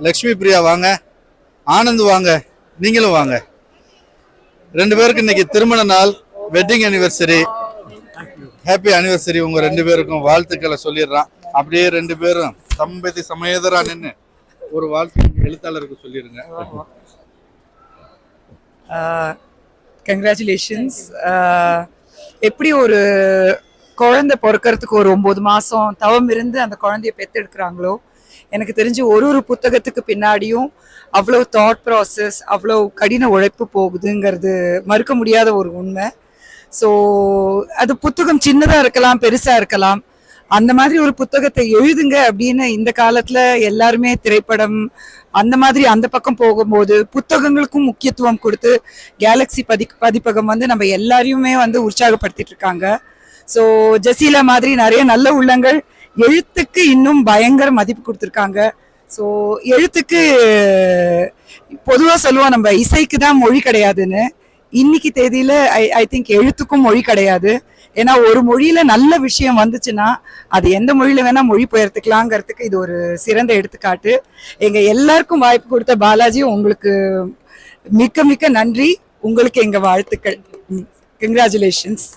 லக்ஷ்மி பிரியா வாங்க, ஆனந்த் வாங்க, நீங்களும் வாங்க. 2 பேருக்கு இன்னைக்கு திருமண நாள், வெட்டிங் அனிவர்சரி. Happy anniversary. உங்க 2 பேருக்கும் வாழ்த்துக்களை சொல்லிடுறான். அப்படியே 2 பேரும் தம்பதி சமேதரா நின்று ஒரு வாழ்த்து எழுத்தாளருக்கு சொல்லிடுங்க. கங்க்ராச்சுலேஷன்ஸ். எப்படி ஒரு குழந்தை பிறக்கிறதுக்கு ஒரு 9 மாதம் தவம் இருந்து அந்த குழந்தைய பெற்றெடுக்கிறாங்களோ, எனக்கு தெரிஞ்சு ஒரு புத்தகத்துக்கு பின்னாடியும் அவ்வளோ தாட் ப்ராசஸ், அவ்வளோ கடின உழைப்பு போகுதுங்கிறது மறுக்க முடியாத ஒரு உண்மை. ஸோ அது புத்தகம் சின்னதாக இருக்கலாம், பெருசாக இருக்கலாம். அந்த மாதிரி ஒரு புத்தகத்தை எழுதுங்க அப்படின்னு இந்த காலத்தில் எல்லாருமே திரைப்படம் அந்த மாதிரி அந்த பக்கம் போகும்போது புத்தகங்களுக்கும் முக்கியத்துவம் கொடுத்து கேலக்ஸி பதிப்பகம் நம்ம எல்லாரையுமே உற்சாகப்படுத்திட்டு இருக்காங்க. ஸோ ஜசீலா மாதிரி நிறைய நல்ல உள்ளங்கள் எழுத்துக்கு இன்னும் பயங்கர மதிப்பு கொடுத்துருக்காங்க. ஸோ எழுத்துக்கு பொதுவாக சொல்லுவோம் நம்ம இசைக்கு தான் மொழி கிடையாதுன்னு. இன்னைக்கு தேதியில ஐ திங்க் எழுத்துக்கும் மொழி கிடையாது. ஏன்னா ஒரு மொழியில நல்ல விஷயம் வந்துச்சுன்னா அது எந்த மொழியில வேணா மொழி பெயர்த்துக்கலாங்கிறதுக்கு இது ஒரு சிறந்த எடுத்துக்காட்டு. எங்க எல்லாருக்கும் வாய்ப்பு கொடுத்த பாலாஜி, உங்களுக்கு மிக்க மிக்க நன்றி. உங்களுக்கு எங்க வாழ்த்துக்கள். கங்க்ராச்சுலேஷன்ஸ்.